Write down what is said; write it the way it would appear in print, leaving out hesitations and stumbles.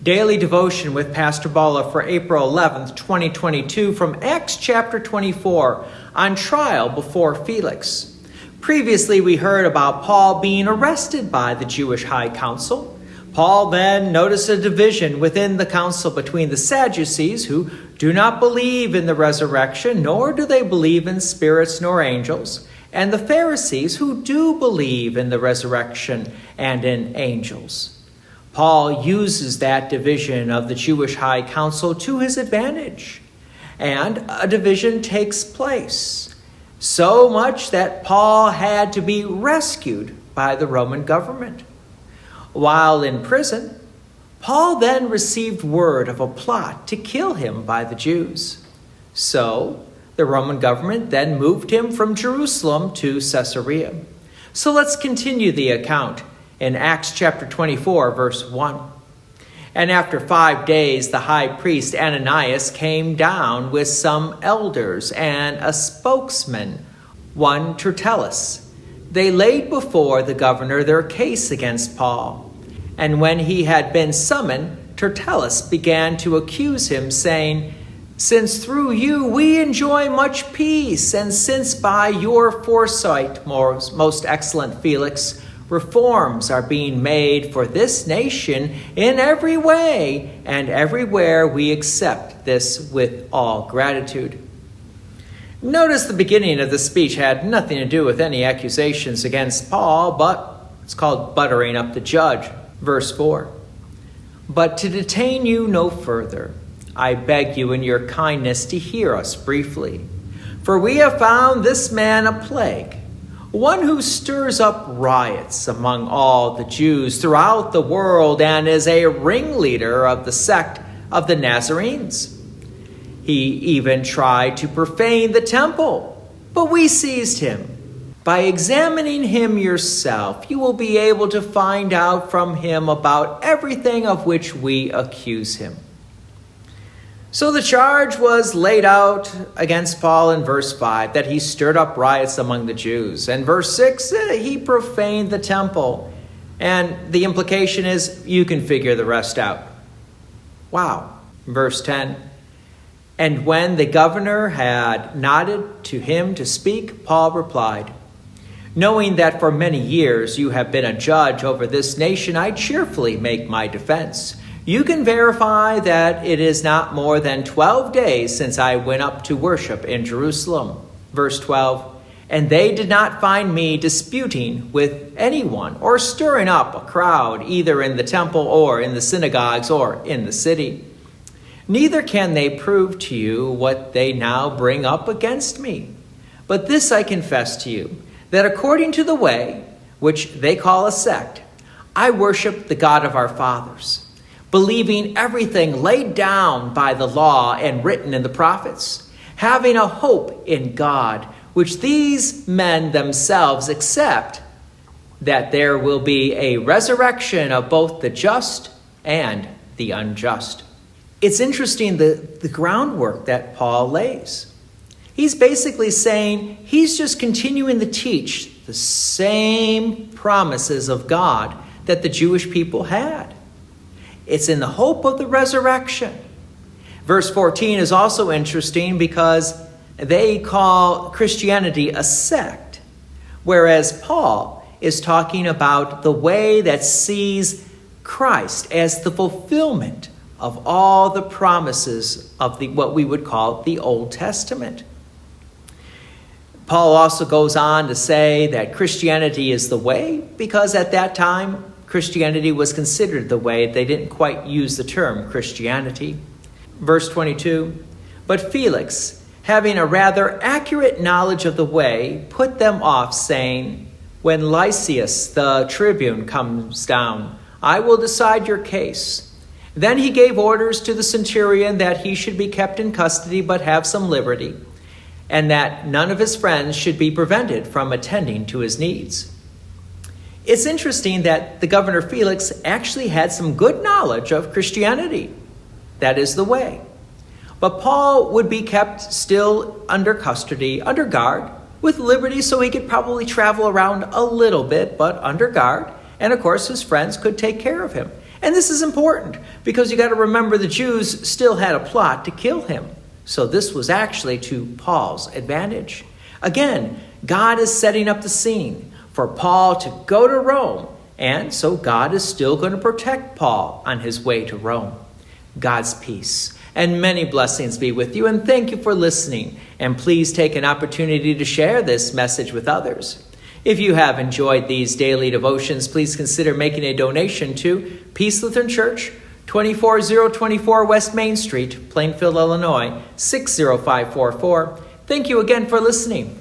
Daily Devotion with Pastor Balla for April 11th, 2022 from Acts chapter 24 on trial before Felix. Previously, we heard about Paul being arrested by the Jewish High Council. Paul then noticed a division within the council between the Sadducees, who do not believe in the resurrection, nor do they believe in spirits nor angels, and the Pharisees, who do believe in the resurrection and in angels. Paul uses that division of the Jewish High Council to his advantage, and a division takes place, so much that Paul had to be rescued by the Roman government. While in prison, Paul then received word of a plot to kill him by the Jews. So the Roman government then moved him from Jerusalem to Caesarea. So let's continue the account in Acts chapter 24, verse 1. And after 5 days, the high priest Ananias came down with some elders and a spokesman, one Tertullus. They laid before the governor their case against Paul. And when he had been summoned, Tertullus began to accuse him, saying, "Since through you we enjoy much peace, and since by your foresight, most excellent Felix, reforms are being made for this nation in every way, and everywhere we accept this with all gratitude." Notice the beginning of the speech had nothing to do with any accusations against Paul, but it's called buttering up the judge. Verse 4. "But to detain you no further, I beg you in your kindness to hear us briefly. For we have found this man a plague, one who stirs up riots among all the Jews throughout the world and is a ringleader of the sect of the Nazarenes. He even tried to profane the temple, but we seized him. By examining him yourself, you will be able to find out from him about everything of which we accuse him." So the charge was laid out against Paul in verse 5, that he stirred up riots among the Jews. And verse 6, he profaned the temple. And the implication is, you can figure the rest out. Wow. Verse 10, "And when the governor had nodded to him to speak, Paul replied, 'Knowing that for many years you have been a judge over this nation, I cheerfully make my defense. You can verify that it is not more than 12 days since I went up to worship in Jerusalem.' Verse 12, "And they did not find me disputing with anyone or stirring up a crowd, either in the temple or in the synagogues or in the city. Neither can they prove to you what they now bring up against me. But this I confess to you, that according to the way, which they call a sect, I worship the God of our fathers, believing everything laid down by the law and written in the prophets, having a hope in God, which these men themselves accept, that there will be a resurrection of both the just and the unjust." It's interesting the groundwork that Paul lays. He's basically saying he's just continuing to teach the same promises of God that the Jewish people had. It's in the hope of the resurrection. Verse 14 is also interesting because they call Christianity a sect, whereas Paul is talking about the way that sees Christ as the fulfillment of all the promises of what we would call the Old Testament. Paul also goes on to say that Christianity is the way because at that time, Christianity was considered the way. They didn't quite use the term Christianity. Verse 22, "But Felix, having a rather accurate knowledge of the way, put them off, saying, 'When Lysias the tribune comes down, I will decide your case.' Then he gave orders to the centurion that he should be kept in custody but have some liberty, and that none of his friends should be prevented from attending to his needs." It's interesting that the governor Felix actually had some good knowledge of Christianity. That is the way. But Paul would be kept still under custody, under guard, with liberty, so he could probably travel around a little bit, but under guard. And of course, his friends could take care of him. And this is important because you got to remember the Jews still had a plot to kill him. So this was actually to Paul's advantage. Again, God is setting up the scene for Paul to go to Rome, and so God is still going to protect Paul on his way to Rome. God's peace and many blessings be with you, and thank you for listening. And please take an opportunity to share this message with others. If you have enjoyed these daily devotions, please consider making a donation to Peace Lutheran Church, 24024 West Main Street, Plainfield, Illinois, 60544. Thank you again for listening.